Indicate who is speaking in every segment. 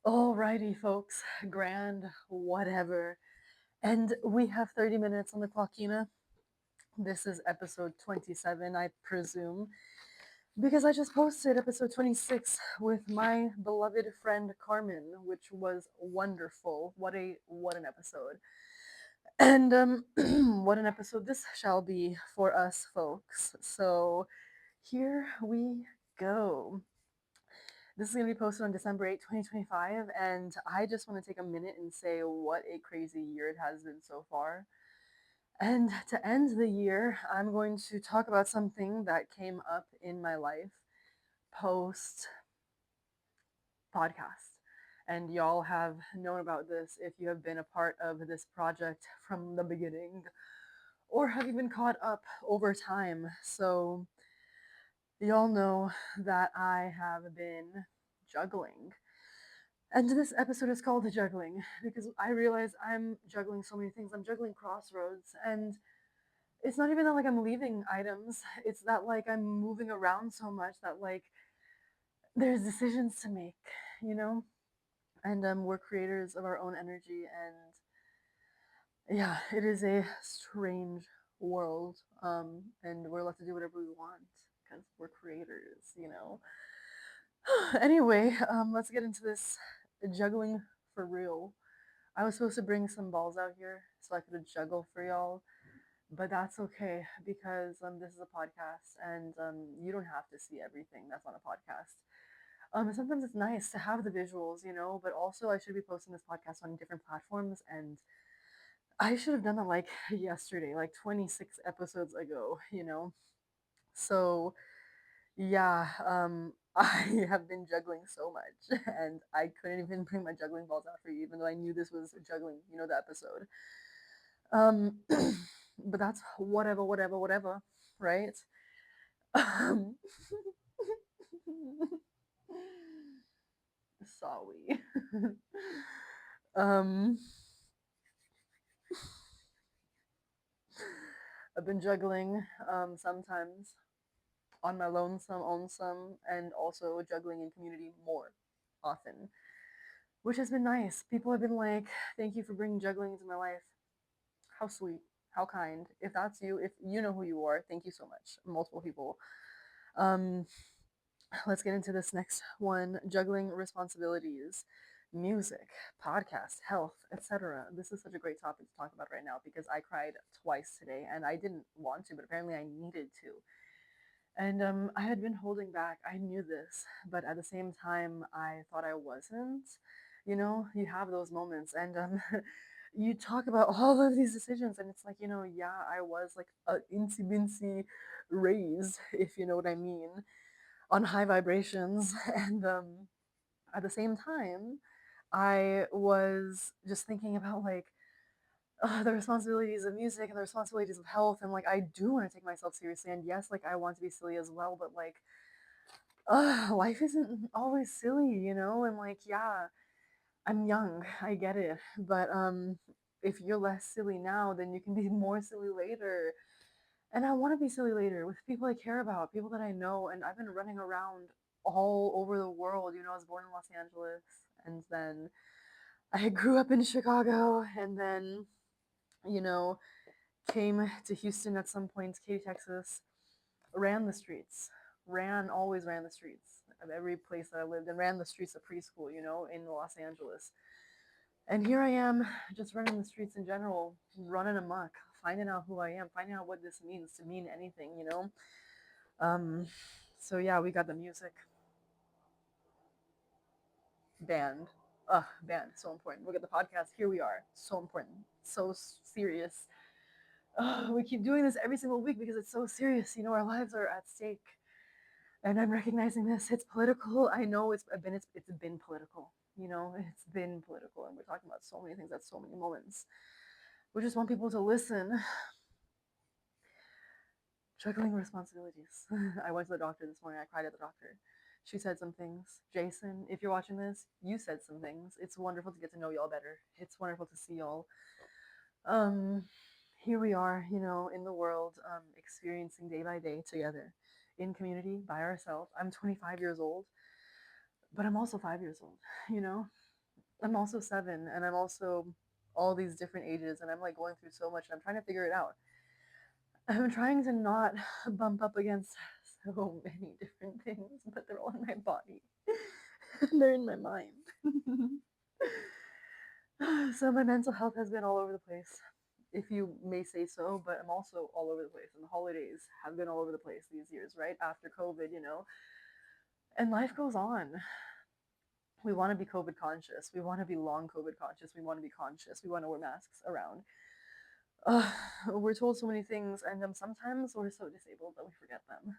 Speaker 1: Alrighty, folks. Grand, whatever. And we have 30 minutes on the clock, Ina. This is episode 27, I presume, because I just posted episode 26 with my beloved friend Carmen, which was wonderful. What an episode. And what an episode this shall be for us folks. So here we go. This is going to be posted on December 8th, 2025. And I just want to take a minute and say what a crazy year it has been so far. And to end the year, I'm going to talk about something that came up in my life post podcast. And y'all have known about this if you have been a part of this project from the beginning or have even caught up over time. So, y'all know that I have been juggling. And this episode is called Juggling because I realize I'm juggling so many things. I'm juggling crossroads. And it's not even that like I'm leaving items, it's that like I'm moving around so much that like there's decisions to make, you know? And we're creators of our own energy. And yeah, it is a strange world. And we're allowed to do whatever we want because we're creators. Anyway, let's get into this juggling for real. I was supposed to bring some balls out here so I could juggle for y'all, but that's okay because this is a podcast and you don't have to see everything that's on a podcast. Sometimes it's nice to have the visuals, but also I should be posting this podcast on different platforms, and I should have done that like yesterday, like 26 episodes ago. So yeah, I have been juggling so much, and I couldn't even bring my juggling balls out for you, even though I knew this was juggling, the episode. Um, but that's whatever, right? Um, sorry. um, I've been juggling sometimes on my lonesome, and also juggling in community more often, which has been nice. People have been like, "Thank you for bringing juggling into my life." How sweet, how kind. If that's you, if you know who you are, thank you so much. Multiple people. Um, let's get into this next one: juggling responsibilities, music, podcast, health, etc. This is such a great topic to talk about right now because I cried twice today and I didn't want to, but apparently I needed to. And I had been holding back. I knew this, but at the same time, I thought I wasn't. You have those moments, and you talk about all of these decisions, and it's like, yeah, I was like a incy bincy raised, if you know what I mean, on high vibrations, and at the same time, I was just thinking about like the responsibilities of music and the responsibilities of health, and like I do want to take myself seriously, and yes, like I want to be silly as well, but like life isn't always silly, and like yeah, I'm young, I get it, but if you're less silly now, then you can be more silly later. And I want to be silly later with people I care about, people that I know, and I've been running around all over the world. I was born in Los Angeles, and then I grew up in Chicago, and then you know came to Houston at some point, Katy, Texas, ran the streets, always ran the streets of every place that I lived, and ran the streets of preschool, in Los Angeles. And here I am, just running the streets in general, running amok, finding out who I am, finding out what this means to mean anything. Um, so yeah, we got the music, band. Band, so important. We got the podcast. Here we are, so important, so serious. We keep doing this every single week because it's so serious. Our lives are at stake, and I'm recognizing this. It's political. I know it's been political. It's been political, and we're talking about so many things at so many moments. We just want people to listen. Juggling responsibilities. I went to the doctor this morning. I cried at the doctor. She said some things. Jason, if you're watching this, you said some things. It's wonderful to get to know y'all better. It's wonderful to see y'all. Um, Here we are, in the world, experiencing day by day together in community by ourselves. I'm 25 years old, but I'm also 5 years old, you know? I'm also 7, and I'm also all these different ages, and I'm like going through so much, and I'm trying to figure it out. I'm trying to not bump up against so many different things, but they're all in my body. They're in my mind. So my mental health has been all over the place, if you may say so, but I'm also all over the place. And the holidays have been all over the place these years, right? After COVID, and life goes on. We want to be COVID conscious. We want to be long COVID conscious. We want to be conscious. We want to wear masks around. Uh, we're told so many things, and sometimes we're so disabled that we forget them.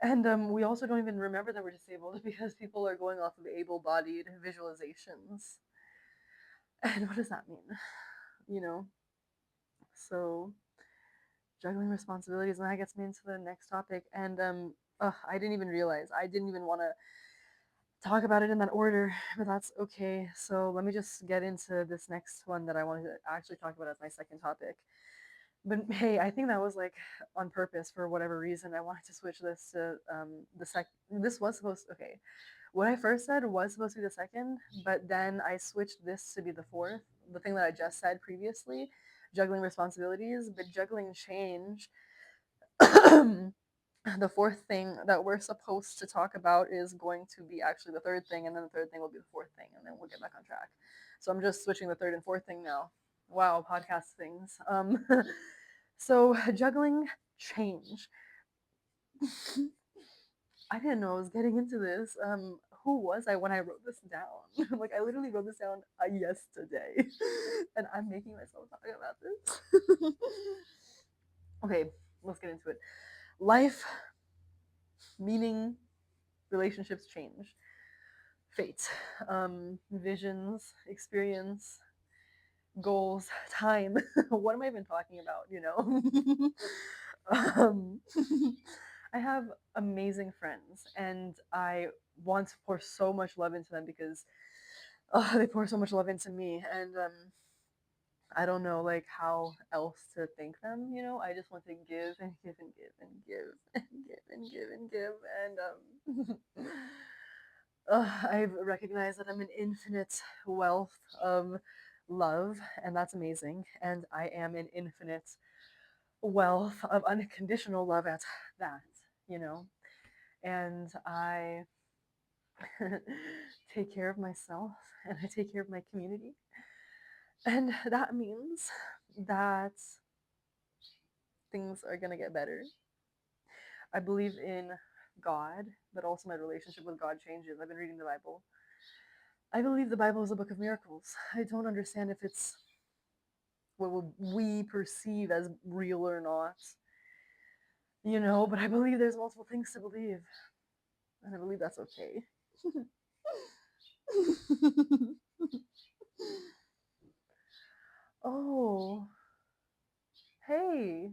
Speaker 1: And we also don't even remember that we're disabled because people are going off of able bodied visualizations. And what does that mean? You know? So, juggling responsibilities, and that gets me into the next topic. And I didn't even realize, I didn't even want to talk about it in that order, but that's okay. So, let me just get into this next one that I wanted to actually talk about as my second topic. But hey, I think that was like on purpose for whatever reason. I wanted to switch this to the sec. This was supposed okay. What I first said was supposed to be the second, but then I switched this to be the fourth. The thing that I just said previously, juggling responsibilities, but juggling change. The fourth thing that we're supposed to talk about is going to be actually the third thing, and then the third thing will be the fourth thing, and then we'll get back on track. So I'm just switching the third and fourth thing now. Wow, podcast things. So juggling change. I didn't know I was getting into this. Who was I when I wrote this down? Like I literally wrote this down yesterday, and I'm making myself talk about this. Okay, let's get into it. Life, meaning, relationships change. Fate, visions, experience, goals, time. What am I even talking about? um, I have amazing friends, and I want to pour so much love into them because they pour so much love into me, and I don't know like how else to thank them. I just want to give and give and give and give and give and give and give, and I've recognized that I'm an infinite wealth of love, and that's amazing. And I am an infinite wealth of unconditional love at that, you know. And I take care of myself and I take care of my community. And that means that things are going to get better. I believe in God, but also my relationship with God changes. I've been reading the Bible. I believe the Bible is a book of miracles. I don't understand if it's what we perceive as real or not, but I believe there's multiple things to believe, and I believe that's okay. Oh, hey.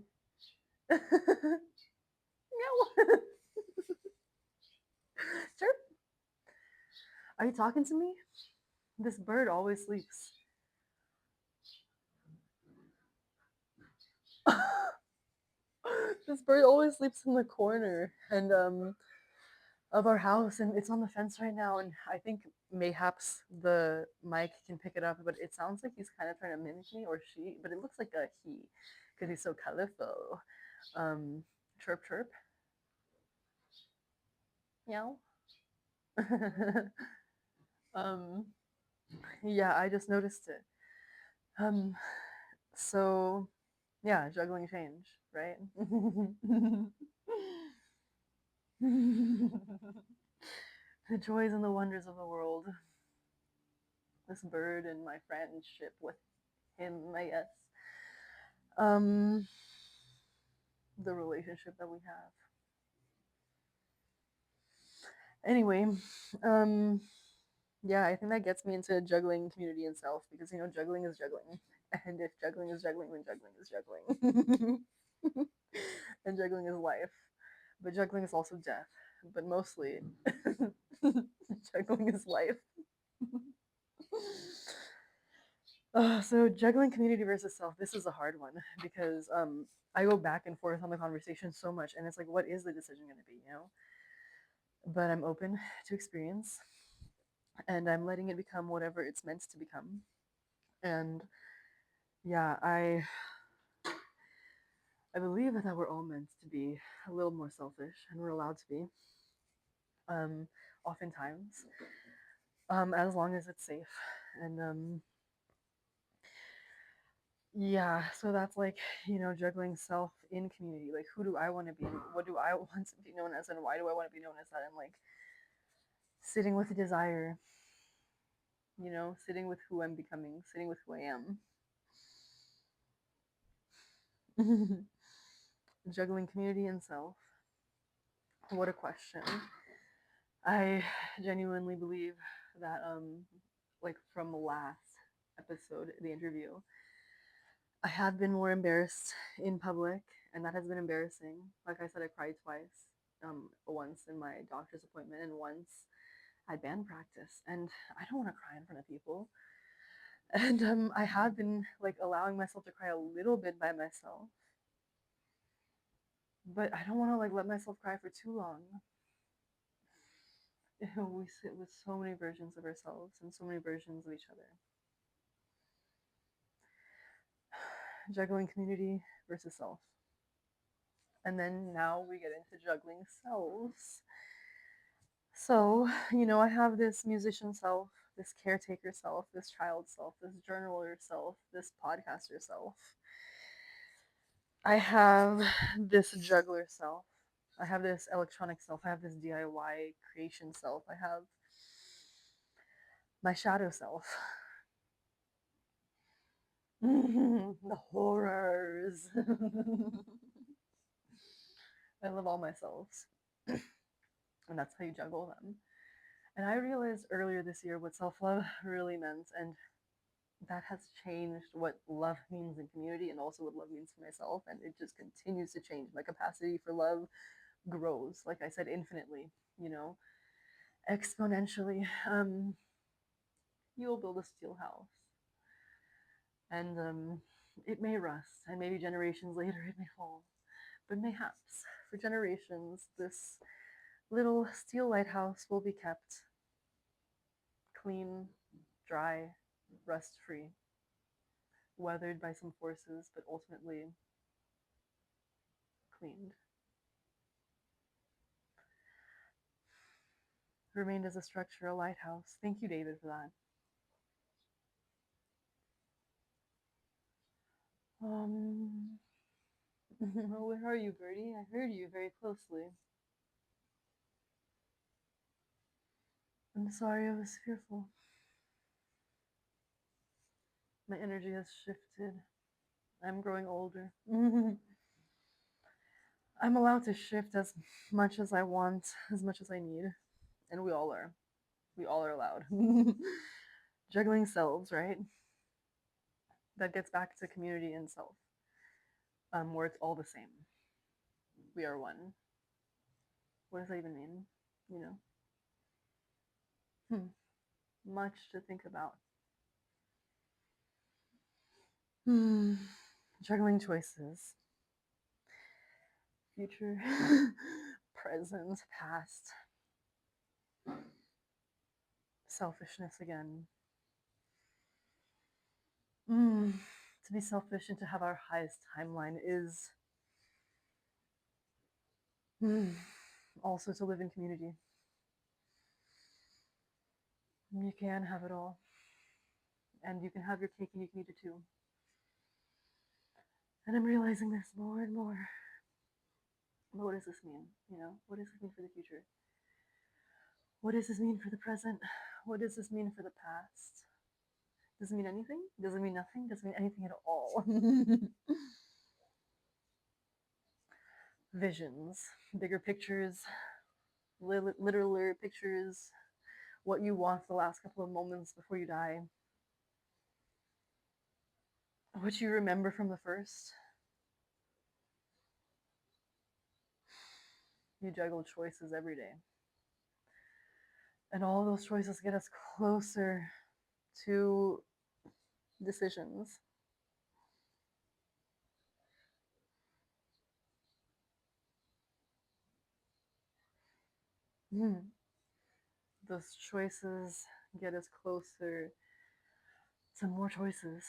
Speaker 1: Meow. Chirp. Are you talking to me? This bird always sleeps. This bird always sleeps in the corner and of our house, and it's on the fence right now. And I think mayhaps the mic can pick it up, but it sounds like he's kind of trying to mimic me or she, but it looks like a he because he's so colorful. Um, chirp chirp, meow. um, yeah, I just noticed it. Um, so yeah, juggling change, right? The joys and the wonders of the world. This bird and my friendship with him, I guess. Um, the relationship that we have. Anyway, um, yeah, I think that gets me into juggling community and self because juggling is juggling, and if juggling is juggling, then juggling is juggling, and juggling is life, but juggling is also death, but mostly juggling is life. So juggling community versus self. This is a hard one because I go back and forth on the conversation so much, and it's like, what is the decision going to be? But I'm open to experience. and I'm letting it become whatever it's meant to become. And yeah, I believe that we're all meant to be a little more selfish, and we're allowed to be. Um, Oftentimes, as long as it's safe, and yeah. So that's like juggling self in community. Like, who do I want to be? What do I want to be known as, and why do I want to be known as that? And like sitting with the desire, sitting with who I'm becoming, sitting with who I am. Juggling community and self. What a question. I genuinely believe that like from the last episode, the interview, I have been more embarrassed in public, and that has been embarrassing. Like I said, I cried twice. Once in my doctor's appointment and once at band practice. And I don't want to cry in front of people. And I have been like allowing myself to cry a little bit by myself. But I don't want to like let myself cry for too long. We sit with so many versions of ourselves and so many versions of each other. Juggling community versus self. And then now we get into juggling selves. So, I have this musician self, this caretaker self, this child self, this journaler self, this podcaster self. I have this juggler self. I have this electronic self. I have this DIY creation self. I have my shadow self. The horrors. I love all my selves. And that's how you juggle them. And I realized earlier this year what self love really meant. And that has changed what love means in community and also what love means for myself. And it just continues to change. My capacity for love grows, like I said, infinitely, exponentially. You'll build a steel house. And it may rust, and maybe generations later it may fall. But mayhaps for generations, this little steel lighthouse will be kept clean, dry, rust free, weathered by some forces, but ultimately cleaned. Remained as a structure, a lighthouse. Thank you, David, for that. Um, where are you, Birdie? I heard you very closely. I'm sorry, I was fearful. My energy has shifted. I'm growing older. I'm allowed to shift as much as I want, as much as I need. And we all are. We all are allowed. Juggling selves, right? That gets back to community and self, where it's all the same. We are one. What does that even mean? You know? Much to think about. Juggling choices. Future, present, past. Selfishness again. To be selfish and to have our highest timeline is also to live in community. You can have it all. And you can have your cake and you can eat it too. And I'm realizing this more and more. But what does this mean? What does this mean for the future? What does this mean for the present? What does this mean for the past? Does it mean anything? Does it mean nothing? Does it mean anything at all? Visions, bigger pictures, literal pictures, what you want the last couple of moments before you die, what you remember from the first. You juggle choices every day. And all those choices get us closer to decisions. Those choices get us closer to more choices.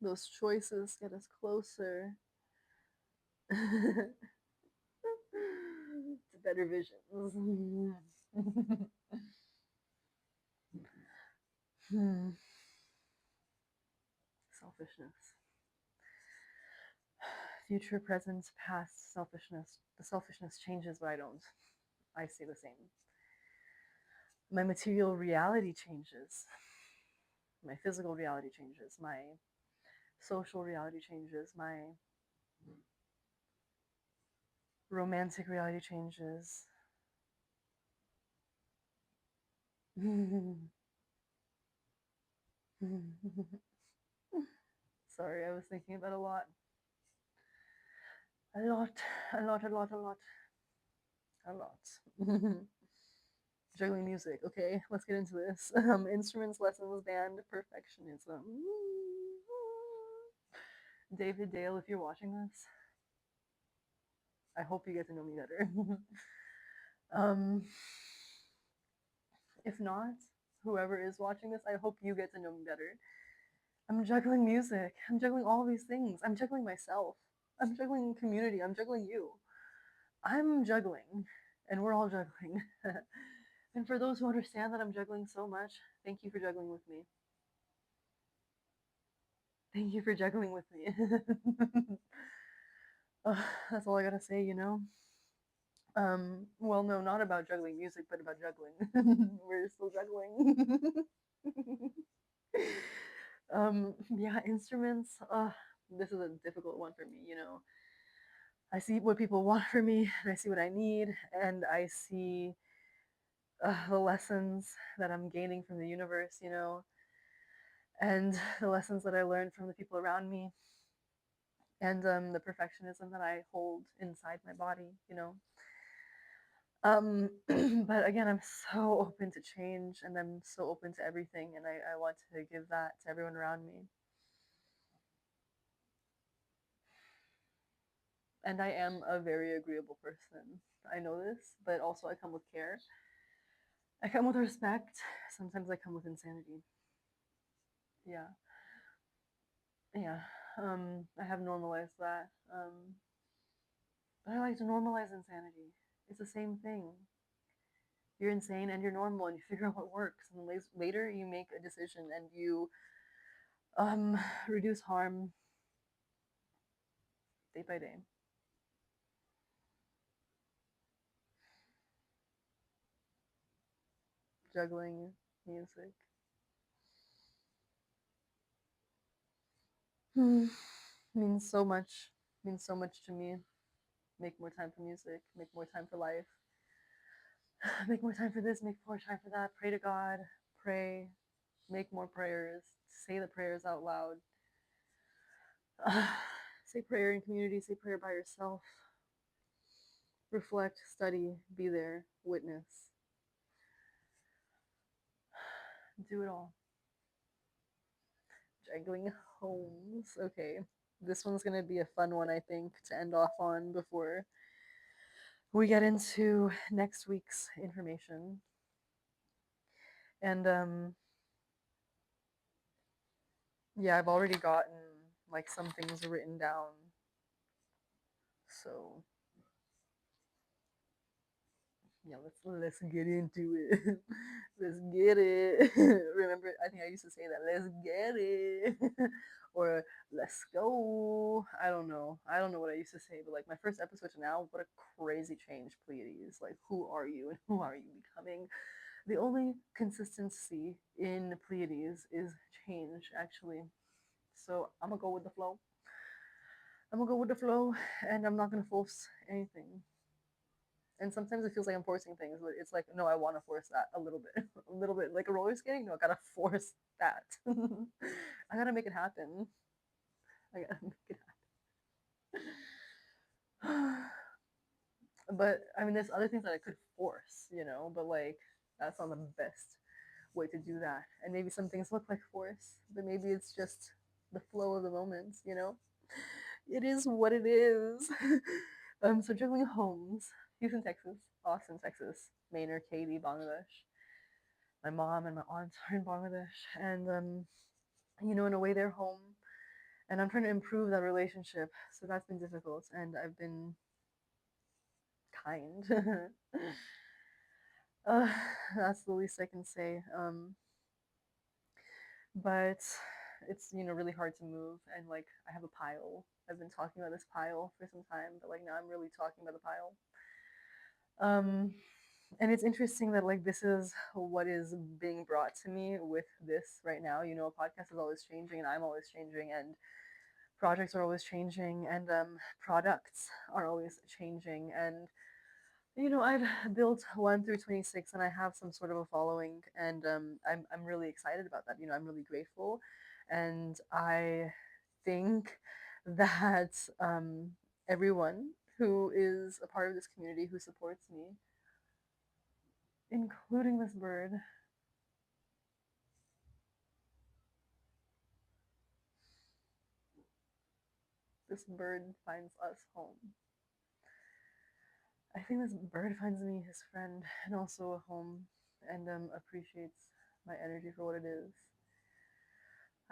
Speaker 1: Those choices get us closer to better visions. Hmm. Selfishness. Future, present, past, selfishness. The selfishness changes, but I don't. I stay the same. My material reality changes. My physical reality changes. My social reality changes. My romantic reality changes. Sorry, I was thinking about a lot. A lot, a lot, a lot, a lot, a lot. Juggling music. Okay, let's get into this. Instruments, lessons, band, perfectionism. David Dale, if you're watching this, I hope you get to know me better. um, if not, whoever is watching this, I hope you get to know me better. I'm juggling music. I'm juggling all these things. I'm juggling myself. I'm juggling community. I'm juggling you. I'm juggling, and we're all juggling. And for those who understand that I'm juggling so much, thank you for juggling with me. Thank you for juggling with me. That's all I gotta say, you know? Well, no, not about juggling music, but about juggling. We're still juggling. Yeah, instruments. This is a difficult one for me, you know. I see what people want from me, and I see what I need, and I see the lessons that I'm gaining from the universe, you know, and the lessons that I learned from the people around me, and the perfectionism that I hold inside my body, you know. But again, I'm so open to change, and I'm so open to everything, and I want to give that to everyone around me. And I am a very agreeable person. I know this, but also I come with care. I come with respect. Sometimes I come with insanity. Yeah, yeah. I have normalized that. But I like to normalize insanity. It's the same thing. You're insane and you're normal, and you figure out what works. And then later, you make a decision and you um reduce harm day by day. Juggling music. Hmm. Means so much. Means so much to me. Make more time for music. Make more time for life. Make more time for this. Make more time for that. Pray to God. Pray. Make more prayers. Say the prayers out loud. Say prayer in community. Say prayer by yourself. Reflect. Study. Be there. Witness. Do it all. Juggling homes. Okay. This one's going to be a fun one, I think, to end off on before we get into next week's information. And yeah, I've already gotten like some things written down. So yeah, let's get into it. Let's get it. Remember, I think I used to say that. Let's get it, or let's go. I don't know. I don't know what I used to say, but like my first episode to now, what a crazy change, Pleiades. Like, who are you and who are you becoming? The only consistency in Pleiades is change, actually. So I'm gonna go with the flow. I'm gonna go with the flow, and I'm not gonna force anything. And sometimes it feels like I'm forcing things, but it's like, no, I want to force that a little bit, a little bit, like a roller skating. No, I gotta force that. I gotta make it happen. I gotta make it happen. But I mean, there's other things that I could force, you know, but like that's not the best way to do that. And maybe some things look like force, but maybe it's just the flow of the moment, you know. It is what it is. So juggling homes, Houston, Texas, Austin, Texas, Maynard, Katy, Bangladesh. My mom and my aunt are in Bangladesh, and in a way, they're home, and I'm trying to improve that relationship. So that's been difficult, and I've been kind. uh, that's the least I can say. But it's really hard to move, and like I have a pile. I've been talking about this pile for some time, but like now I'm really talking about the pile. Um, and it's interesting that like this is what is being brought to me with this right now. A podcast is always changing, and I'm always changing, and projects are always changing, and products are always changing, and I've built 1 through 26, and I have some sort of a following, and I'm really excited about that. I'm really grateful, and I think that everyone who is a part of this community who supports me, including this bird finds us home. I think this bird finds me his friend and also a home, and appreciates my energy for what it is.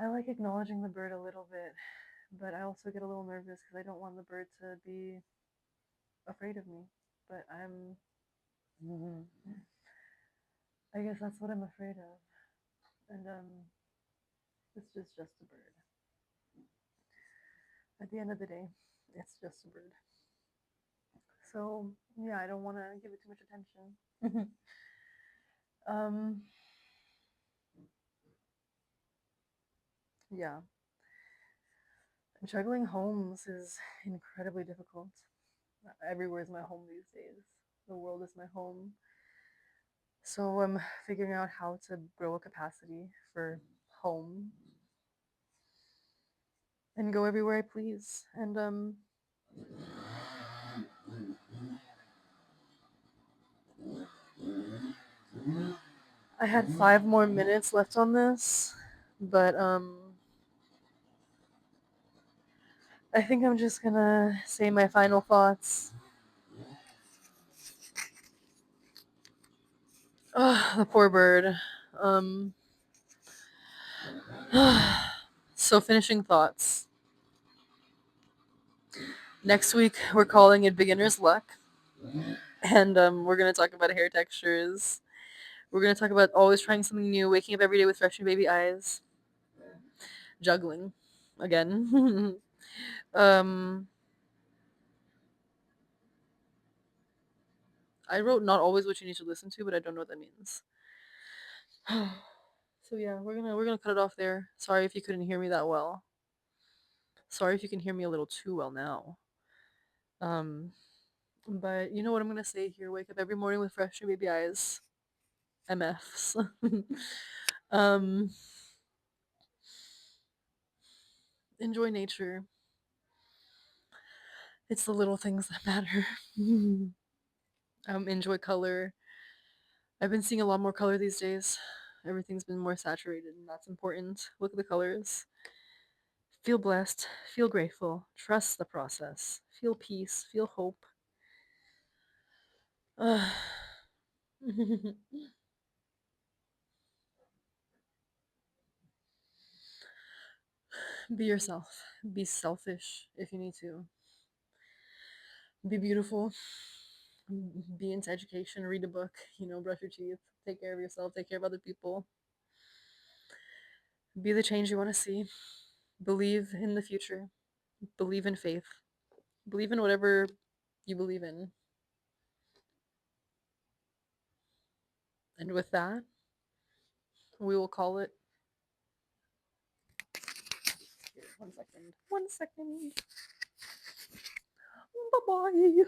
Speaker 1: I like acknowledging the bird a little bit, but I also get a little nervous because I don't want the bird to be afraid of me. But I guess that's what I'm afraid of, and it's just a bird. At the end of the day, it's just a bird. So yeah, I don't want to give it too much attention. um, yeah, juggling homes is incredibly difficult. Everywhere is my home these days. The world is my home. So I'm figuring out how to grow a capacity for home and go everywhere I please. And I had 5 more minutes left on this, but I think I'm just gonna say my final thoughts. The poor bird. Um, so finishing thoughts. Next week we're calling it beginner's luck, and we're gonna talk about hair textures. We're gonna talk about always trying something new, waking up every day with fresh new baby eyes, juggling, again. um, I wrote not always what you need to listen to, but I don't know what that means. So yeah, we're gonna cut it off there. Sorry if you couldn't hear me that well. Sorry if you can hear me a little too well now. Um, but you know what I'm gonna say here: wake up every morning with fresh new baby eyes. MFs. um, enjoy nature. It's the little things that matter. Enjoy color. I've been seeing a lot more color these days. Everything's been more saturated, and that's important. Look at the colors. Feel blessed. Feel grateful. Trust the process. Feel peace. Feel hope. Be yourself. Be selfish if you need to. Be beautiful. Be into education. Read a book. Brush your teeth. Take care of yourself. Take care of other people. Be the change you want to see. Believe in the future. Believe in faith. Believe in whatever you believe in. And with that, we will call it. Here, 1 second. 1 second. Bye bye.